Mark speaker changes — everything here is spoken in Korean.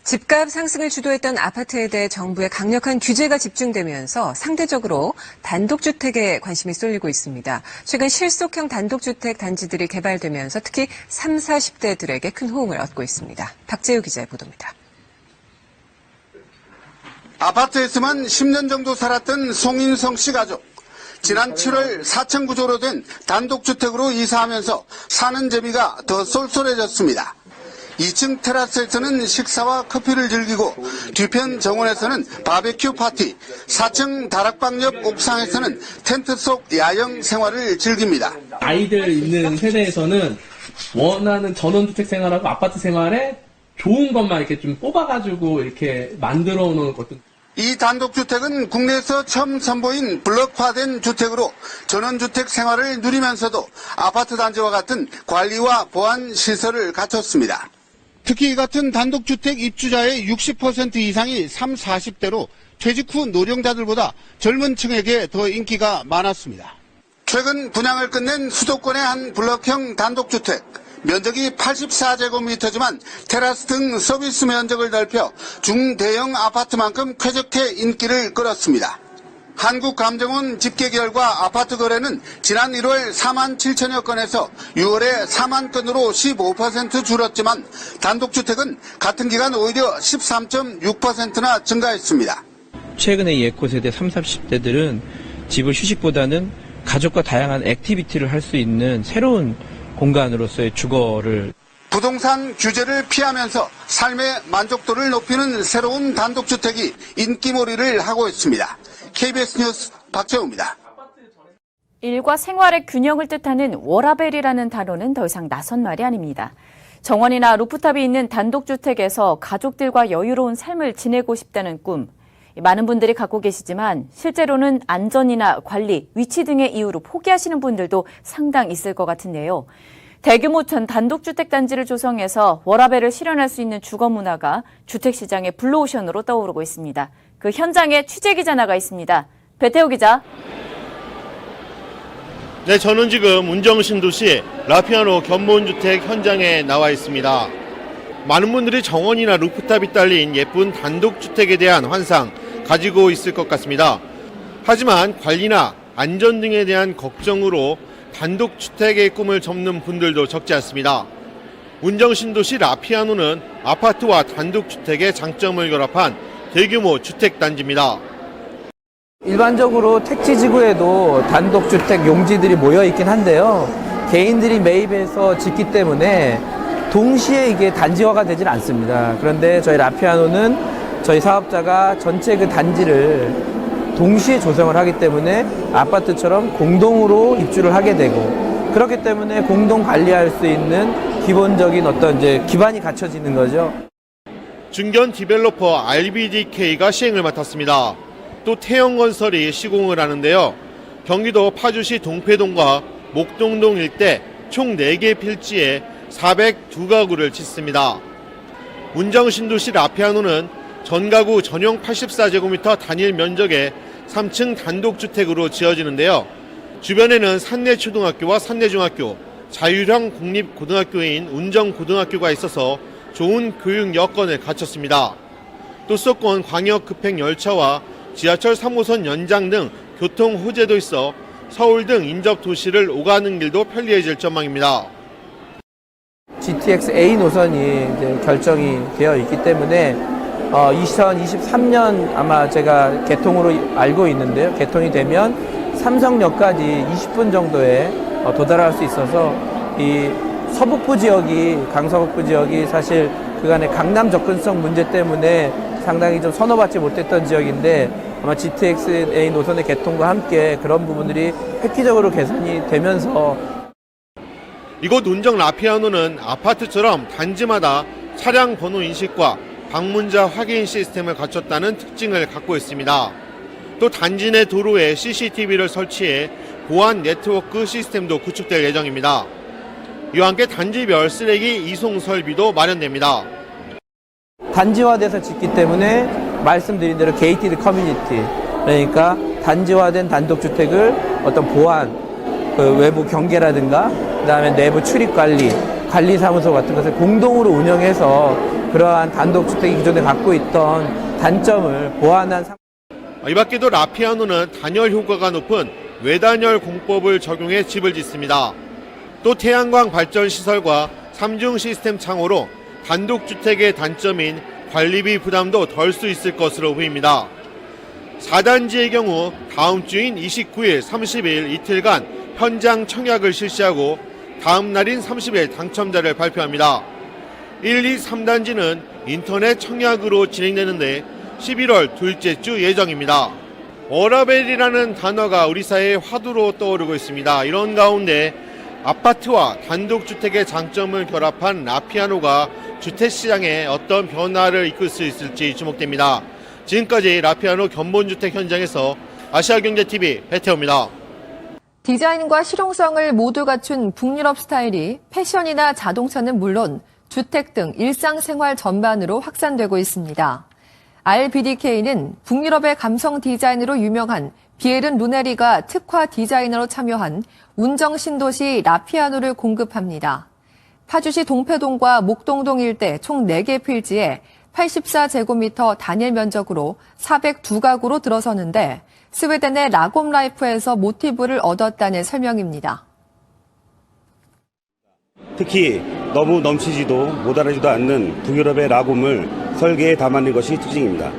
Speaker 1: 집값 상승을 주도했던 아파트에 대해 정부의 강력한 규제가 집중되면서 상대적으로 단독주택에 관심이 쏠리고 있습니다. 최근 실속형 단독주택 단지들이 개발되면서 특히 30, 40대들에게 큰 호응을 얻고 있습니다. 박재우 기자의 보도입니다.
Speaker 2: 아파트에서만 10년 정도 살았던 송인성 씨 가족. 지난 7월 4층 구조로 된 단독주택으로 이사하면서 사는 재미가 더 쏠쏠해졌습니다. 2층 테라스에서는 식사와 커피를 즐기고 뒤편 정원에서는 바베큐 파티, 4층 다락방 옆 옥상에서는 텐트 속 야영 생활을 즐깁니다.
Speaker 3: 아이들 있는 세대에서는 원하는 전원주택 생활하고 아파트 생활에 좋은 것만 이렇게 좀 뽑아가지고 이렇게 만들어 놓은 것도.
Speaker 2: 이 단독주택은 국내에서 처음 선보인 블록화된 주택으로 전원주택 생활을 누리면서도 아파트 단지와 같은 관리와 보안 시설을 갖췄습니다. 특히 이 같은 단독주택 입주자의 60% 이상이 30, 40대로 퇴직 후 노령자들보다 젊은 층에게 더 인기가 많았습니다. 최근 분양을 끝낸 수도권의 한 블록형 단독주택. 면적이 84제곱미터지만 테라스 등 서비스 면적을 넓혀 중대형 아파트만큼 쾌적해 인기를 끌었습니다. 한국감정원 집계 결과 아파트 거래는 지난 1월 4만 7천여 건에서 6월에 4만 건으로 15% 줄었지만 단독주택은 같은 기간 오히려 13.6%나 증가했습니다.
Speaker 4: 최근에 예코세대 30, 40대들은 집을 휴식보다는 가족과 다양한 액티비티를 할 수 있는 새로운 공간으로서의 주거를.
Speaker 2: 부동산 규제를 피하면서 삶의 만족도를 높이는 새로운 단독주택이 인기몰이를 하고 있습니다. KBS 뉴스 박재우입니다.
Speaker 5: 일과 생활의 균형을 뜻하는 워라밸이라는 단어는 더 이상 낯선 말이 아닙니다. 정원이나 루프탑이 있는 단독주택에서 가족들과 여유로운 삶을 지내고 싶다는 꿈. 많은 분들이 갖고 계시지만 실제로는 안전이나 관리, 위치 등의 이유로 포기하시는 분들도 상당 있을 것 같은데요. 대규모 단독주택 단지를 조성해서 워라밸을 실현할 수 있는 주거 문화가 주택시장의 블루오션으로 떠오르고 있습니다. 그 현장에 취재기자 나가 있습니다. 배태우 기자.
Speaker 6: 네, 저는 지금 운정신도시 라피아노 견본주택 현장에 나와 있습니다. 많은 분들이 정원이나 루프탑이 딸린 예쁜 단독주택에 대한 환상 가지고 있을 것 같습니다. 하지만 관리나 안전 등에 대한 걱정으로 단독주택의 꿈을 접는 분들도 적지 않습니다. 운정신도시 라피아노는 아파트와 단독주택의 장점을 결합한 대규모 주택단지입니다.
Speaker 7: 일반적으로 택지지구에도 단독주택 용지들이 모여 있긴 한데요. 개인들이 매입해서 짓기 때문에 동시에 이게 단지화가 되질 않습니다. 그런데 저희 라피아노는 저희 사업자가 전체 그 단지를 동시에 조성을 하기 때문에 아파트처럼 공동으로 입주를 하게 되고, 그렇기 때문에 공동 관리할 수 있는 기본적인 어떤 이제 기반이 갖춰지는 거죠.
Speaker 6: 중견 디벨로퍼 RBDK가 시행을 맡았습니다. 또 태영건설이 시공을 하는데요. 경기도 파주시 동패동과 목동동 일대 총 4개 필지에 402가구를 짓습니다. 운정신도시 라피아노는 전가구 전용 84제곱미터 단일 면적의 3층 단독주택으로 지어지는데요. 주변에는 산내초등학교와 산내중학교, 자율형 공립고등학교인 운정고등학교가 있어서 좋은 교육 여건을 갖췄습니다. 또 수도권 광역급행열차와 지하철 3호선 연장 등 교통 호재도 있어 서울 등 인접 도시를 오가는 길도 편리해질 전망입니다.
Speaker 7: GTX A 노선이 이제 결정이 되어 있기 때문에 2023년 아마 제가 개통으로 알고 있는데요. 개통이 되면 삼성역까지 20분 정도에 도달할 수 있어서 이 서북부 지역이, 강서북부 지역이 사실 그간의 강남 접근성 문제 때문에 상당히 좀 선호받지 못했던 지역인데, 아마 GTX-A 노선의 개통과 함께 그런 부분들이 획기적으로 개선이 되면서.
Speaker 6: 이곳 운정 라피아노는 아파트처럼 단지마다 차량 번호 인식과 방문자 확인 시스템을 갖췄다는 특징을 갖고 있습니다. 또 단지 내 도로에 CCTV를 설치해 보안 네트워크 시스템도 구축될 예정입니다. 이와 함께 단지별 쓰레기 이송 설비도 마련됩니다.
Speaker 7: 단지화돼서 짓기 때문에 말씀드린 대로 게이티드 커뮤니티, 그러니까 단지화된 단독주택을 어떤 보안, 그 외부 경계라든가 그다음에 내부 출입 관리, 관리사무소 같은 것을 공동으로 운영해서 그러한 단독주택이 기존에 갖고 있던 단점을 보완한
Speaker 6: 이 밖에도 라피아노는 단열 효과가 높은 외단열 공법을 적용해 집을 짓습니다. 또 태양광 발전 시설과 3중 시스템 창호로 단독주택의 단점인 관리비 부담도 덜 수 있을 것으로 보입니다. 4단지의 경우 다음 주인 29일, 30일 이틀간 현장 청약을 실시하고 다음 날인 30일 당첨자를 발표합니다. 1, 2, 3단지는 인터넷 청약으로 진행되는데 11월 둘째 주 예정입니다. 워라벨이라는 단어가 우리 사회의 화두로 떠오르고 있습니다. 이런 가운데 아파트와 단독주택의 장점을 결합한 라피아노가 주택시장에 어떤 변화를 이끌 수 있을지 주목됩니다. 지금까지 라피아노 견본주택 현장에서 아시아경제TV 배태호입니다.
Speaker 8: 디자인과 실용성을 모두 갖춘 북유럽 스타일이 패션이나 자동차는 물론 주택 등 일상생활 전반으로 확산되고 있습니다. RBDK는 북유럽의 감성 디자인으로 유명한 비에른 루네리가 특화 디자이너로 참여한 운정신도시 라피아노를 공급합니다. 파주시 동패동과 목동동 일대 총 4개 필지에 84제곱미터 단일 면적으로 402가구로 들어서는데 스웨덴의 라곰라이프에서 모티브를 얻었다는 설명입니다.
Speaker 9: 특히 너무 넘치지도 모자라지도 않는 북유럽의 라곰을 설계에 담아낸 것이 특징입니다.